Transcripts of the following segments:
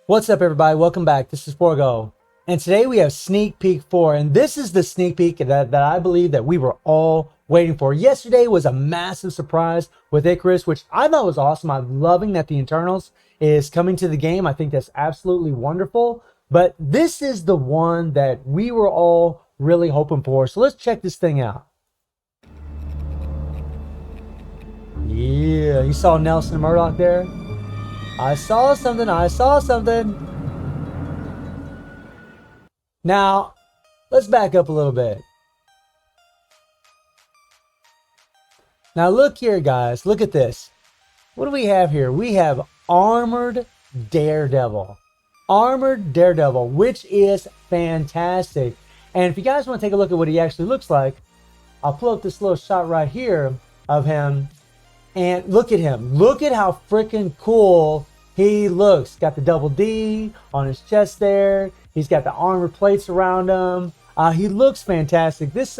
What's up, everybody? Welcome back. This is Forgo, and today we have Sneak Peek 4, and this is the sneak peek that I believe that we were all waiting for. Yesterday was a massive surprise with Icarus, which I thought was awesome. I'm loving that the Internals is coming to the game. I think that's absolutely wonderful, but this is the one that we were all really hoping for. So let's check this thing out. Yeah, you saw Nelson Murdoch there? I saw something. Now, let's back up a little bit. Now, look here, guys. Look at this. What do we have here? We have Armored Daredevil. Armored Daredevil, which is fantastic. And if you guys want to take a look at what he actually looks like, I'll pull up this little shot right here of him. And look at him. Look at how freaking cool he looks. Got the double D on his chest there. He's got the armor plates around him. He looks fantastic. This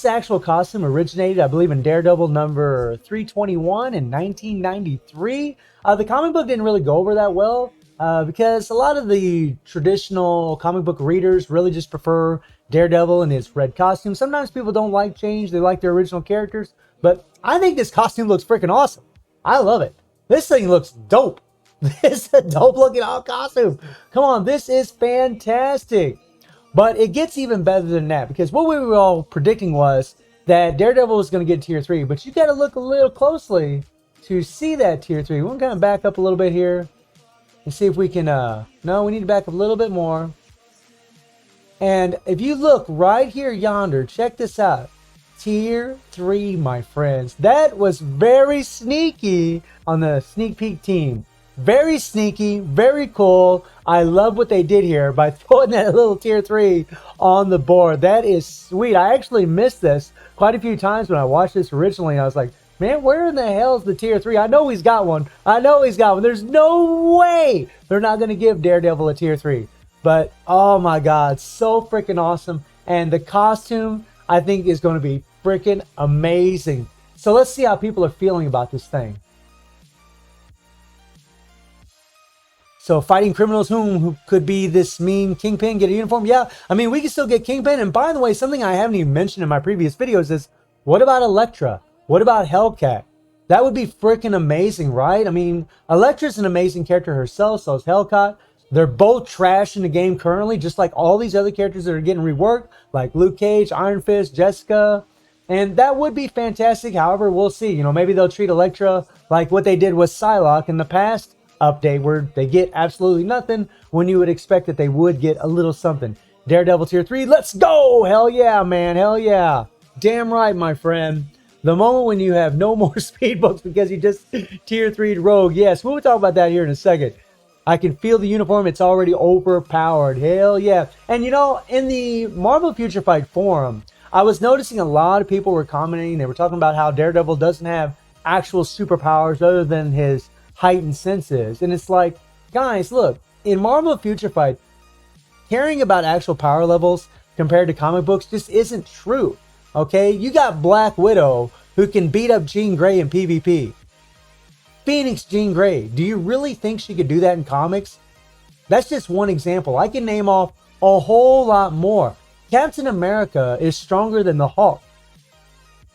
actual costume originated, I believe, in Daredevil number 321 in 1993. The comic book didn't really go over that well because a lot of the traditional comic book readers really just prefer Daredevil in his red costume. Sometimes people don't like change. They like their original characters. But I think this costume looks freaking awesome. I love it. This thing looks dope. This is a dope looking costume. Come on, this is fantastic. But it gets even better than that, because what we were all predicting was that Daredevil was going to get tier 3. But you got to look a little closely to see that tier 3. We're going to kind of back up a little bit here and see if we can... No, we need to back up a little bit more. And if you look right here yonder, check this out. Tier 3, my friends. That was very sneaky on the sneak peek team. Very sneaky, very cool. I love what they did here by throwing that little tier 3 on the board. That is sweet. I actually missed this quite a few times when I watched this originally. I was like, man, where in the hell is the tier 3? I know he's got one. There's no way they're not going to give Daredevil a tier 3. But, oh my God, so freaking awesome. And the costume, I think, is going to be freaking amazing. So let's see how people are feeling about this thing. So fighting criminals, who could be this mean Kingpin, get a uniform? Yeah, I mean, we can still get Kingpin. And by the way, something I haven't even mentioned in my previous videos is, what about Elektra? What about Hellcat? That would be freaking amazing, right? I mean, Elektra's an amazing character herself, so is Hellcat. They're both trash in the game currently, just like all these other characters that are getting reworked, like Luke Cage, Iron Fist, Jessica. And that would be fantastic. However, we'll see. You know, maybe they'll treat Elektra like what they did with Psylocke in the past update, where they get absolutely nothing when you would expect that they would get a little something. Daredevil tier 3, let's go! Hell yeah, man, hell yeah. Damn right, my friend. The moment when you have no more speed books because you just tier 3'd Rogue. Yes, we'll talk about that here in a second. I can feel the uniform. It's already overpowered. Hell yeah. And you know, in the Marvel Future Fight forum, I was noticing a lot of people were commenting. They were talking about how Daredevil doesn't have actual superpowers other than his heightened senses. And it's like, guys, look, in Marvel Future Fight, caring about actual power levels compared to comic books just isn't true. Okay? You got Black Widow, who can beat up Jean Grey in PvP. Phoenix Jean Grey. Do you really think she could do that in comics? That's just one example. I can name off a whole lot more. Captain America is stronger than the Hulk.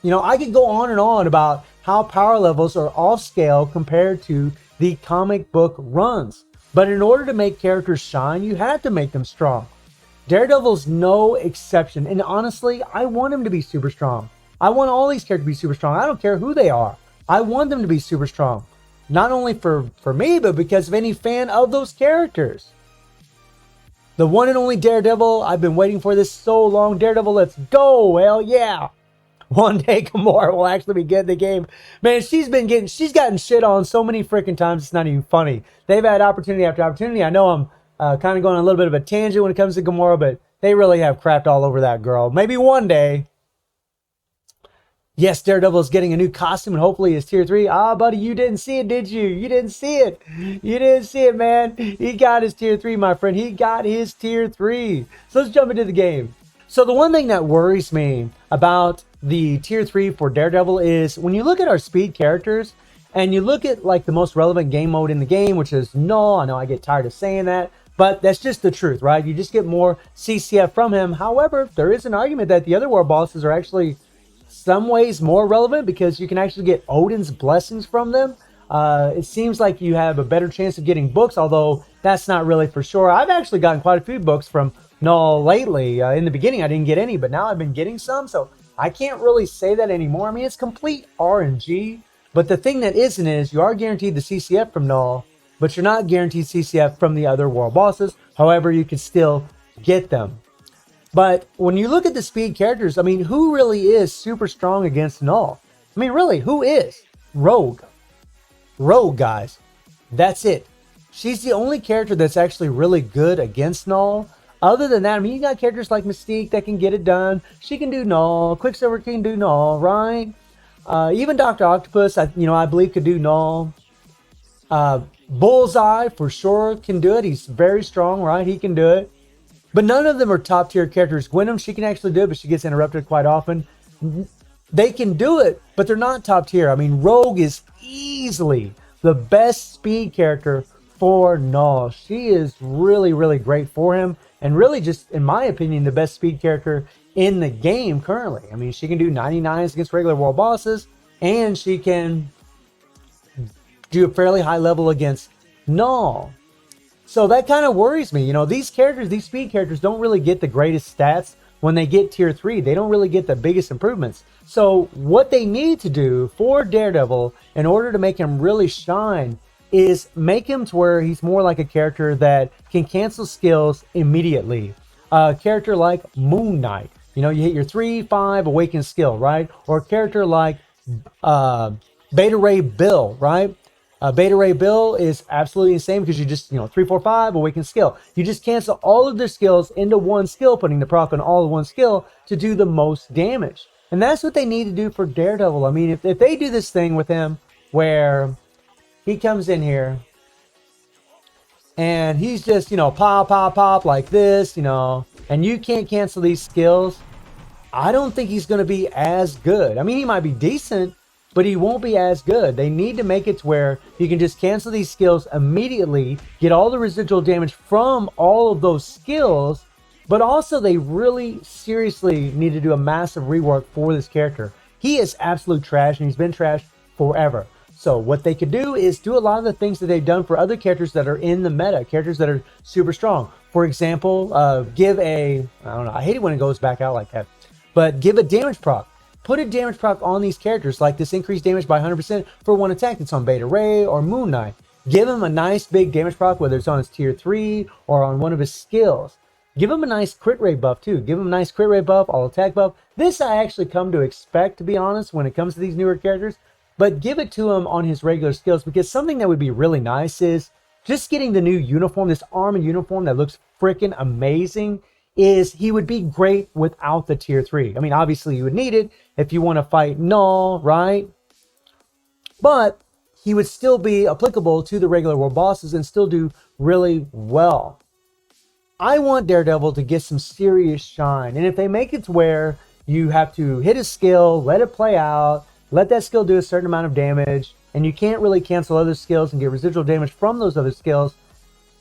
You know, I could go on and on about how power levels are off scale compared to the comic book runs. But in order to make characters shine, you have to make them strong. Daredevil's no exception. And honestly, I want him to be super strong. I want all these characters to be super strong. I don't care who they are. I want them to be super strong. Not only for me, but because of any fan of those characters. The one and only Daredevil. I've been waiting for this so long. Daredevil, let's go. Hell yeah. One day Gamora will actually be getting the game. Man, she's gotten shit on so many freaking times, it's not even funny. They've had opportunity after opportunity. I know I'm kind of going on a little bit of a tangent when it comes to Gamora, but they really have crapped all over that girl. Maybe one day. Yes, Daredevil is getting a new costume, and hopefully it's tier 3. Ah, buddy, you didn't see it, did you? You didn't see it. You didn't see it, man. He got his tier 3, my friend. He got his tier 3. So let's jump into the game. So the one thing that worries me about the tier 3 for Daredevil is when you look at our speed characters, And you look at like the most relevant game mode in the game, which is Null. I know I get tired of saying that, but that's just the truth, right? You just get more CCF from him. However, there is an argument that the other world bosses are actually some ways more relevant because you can actually get Odin's blessings from them. It seems like you have a better chance of getting books, although that's not really for sure. I've actually gotten quite a few books from Null lately. In the beginning, I didn't get any, but now I've been getting some, so I can't really say that anymore. I mean, it's complete RNG, but the thing that isn't is you are guaranteed the CCF from Null, but you're not guaranteed CCF from the other world bosses. However, you can still get them. But when you look at the speed characters, I mean, who really is super strong against Null? I mean, really, who is? Rogue. Rogue, guys. That's it. She's the only character that's actually really good against Null. Other than that, I mean, you got characters like Mystique that can get it done. She can do Null. Quicksilver can do Null, right? Even Dr. Octopus, I believe could do Null. Bullseye, for sure, can do it. He's very strong, right? He can do it. But none of them are top tier characters. Gwynnum, she can actually do it, but she gets interrupted quite often. They can do it, but they're not top tier. I mean, Rogue is easily the best speed character for Null. She is really, really great for him. And really just, in my opinion, the best speed character in the game currently. I mean, she can do 99s against regular world bosses. And she can do a fairly high level against Null. So that kind of worries me. These characters, these speed characters don't really get the greatest stats when they get tier 3. They don't really get the biggest improvements. So what they need to do for Daredevil in order to make him really shine is make him to where he's more like a character that can cancel skills immediately. A character like Moon Knight. You hit your 3-5 awaken skill, right? Or a character like Beta Ray Bill, right? Beta Ray Bill is absolutely insane because you just, 3-4-5 awaken skill. You just cancel all of their skills into one skill, putting the proc on all of one skill to do the most damage. And that's what they need to do for Daredevil. I mean, if they do this thing with him where he comes in here and he's just, pop, pop, pop like this, and you can't cancel these skills, I don't think he's going to be as good. I mean, he might be decent, but he won't be as good. They need to make it to where you can just cancel these skills immediately, get all the residual damage from all of those skills, but also they really seriously need to do a massive rework for this character. He is absolute trash, and he's been trash forever. So what they could do is do a lot of the things that they've done for other characters that are in the meta, characters that are super strong. For example, give I don't know, I hate it when it goes back out like that, but give a damage proc. Put a damage proc on these characters, like this increased damage by 100% for one attack that's on Beta Ray or Moon Knight. Give him a nice big damage proc, whether it's on his tier 3 or on one of his skills. Give him a nice crit rate buff too. Give him a nice crit rate buff, all attack buff. This I actually come to expect, to be honest, when it comes to these newer characters. But give it to him on his regular skills, because something that would be really nice is just getting the new uniform, this armor uniform that looks freaking amazing. Is he would be great without the tier 3. I mean, obviously you would need it if you want to fight Null, right? But he would still be applicable to the regular world bosses and still do really well. I want Daredevil to get some serious shine. And if they make it to where you have to hit a skill, let it play out, let that skill do a certain amount of damage, and you can't really cancel other skills and get residual damage from those other skills,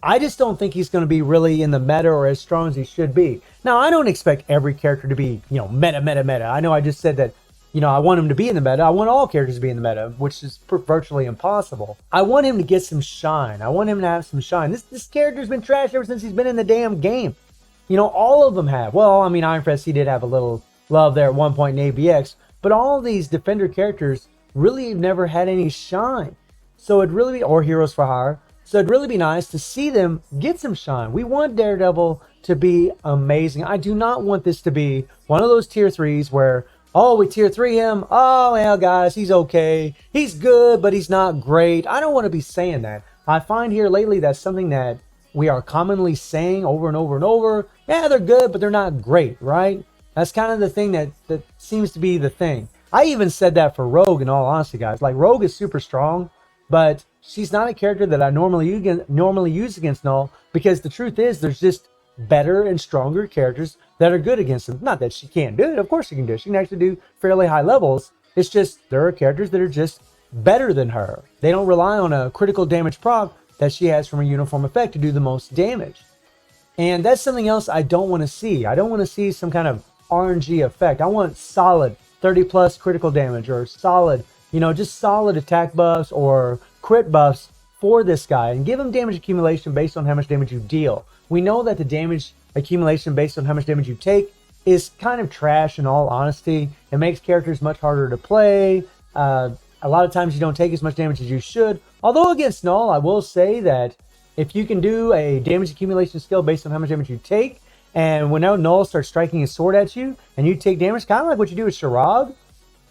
I just don't think he's going to be really in the meta or as strong as he should be. Now, I don't expect every character to be, meta. I know I just said that, I want him to be in the meta. I want all characters to be in the meta, which is virtually impossible. I want him to get some shine. I want him to have some shine. This character's been trash ever since he's been in the damn game. All of them have. Well, I mean, Iron Fist, he did have a little love there at one point in ABX, but all these Defender characters really have never had any shine. So it'd really be, or Heroes for Hire. So it'd really be nice to see them get some shine. We want Daredevil to be amazing. I do not want this to be one of those tier 3s where, oh, we tier 3 him. Oh, well, guys, he's okay. He's good, but he's not great. I don't want to be saying that. I find here lately that's something that we are commonly saying over and over and over. Yeah, they're good, but they're not great, right? That's kind of the thing that seems to be the thing. I even said that for Rogue, in all honesty, guys. Like, Rogue is super strong, but she's not a character that I normally use against Null, because the truth is there's just better and stronger characters that are good against him. Not that she can't do it. Of course she can do it. She can actually do fairly high levels. It's just there are characters that are just better than her. They don't rely on a critical damage proc that she has from her uniform effect to do the most damage. And that's something else I don't want to see. I don't want to see some kind of RNG effect. I want solid 30 plus critical damage, or solid, just solid attack buffs or crit buffs for this guy, and give him damage accumulation based on how much damage you deal. We know that the damage accumulation based on how much damage you take is kind of trash, in all honesty. It makes characters much harder to play. A lot of times you don't take as much damage as you should. Although against Null, I will say that if you can do a damage accumulation skill based on how much damage you take, and when Null starts striking his sword at you and you take damage, kind of like what you do with Sharag,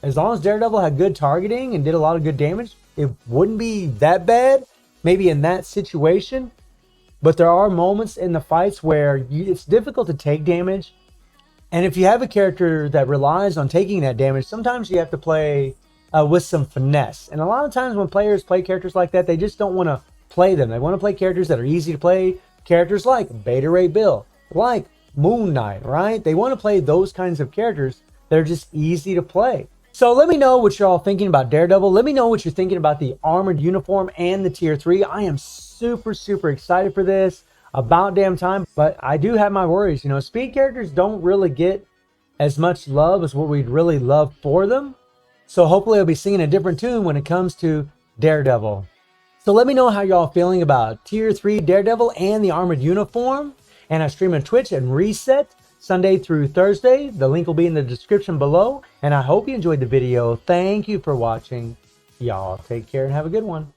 as long as Daredevil had good targeting and did a lot of good damage, it wouldn't be that bad, maybe in that situation. But there are moments in the fights where it's difficult to take damage. And if you have a character that relies on taking that damage, sometimes you have to play with some finesse. And a lot of times when players play characters like that, they just don't want to play them. They want to play characters that are easy to play. Characters like Beta Ray Bill, like Moon Knight, right? They want to play those kinds of characters that are just easy to play. So let me know what you're all thinking about Daredevil. Let me know what you're thinking about the armored uniform and the tier 3. I am super, super excited for this. About damn time. But I do have my worries. Speed characters don't really get as much love as what we'd really love for them. So hopefully I'll be singing a different tune when it comes to Daredevil. So let me know how y'all feeling about tier 3 Daredevil and the armored uniform. And I stream on Twitch and Reset Sunday through Thursday. The link will be in the description below. And I hope you enjoyed the video. Thank you for watching. Y'all take care and have a good one.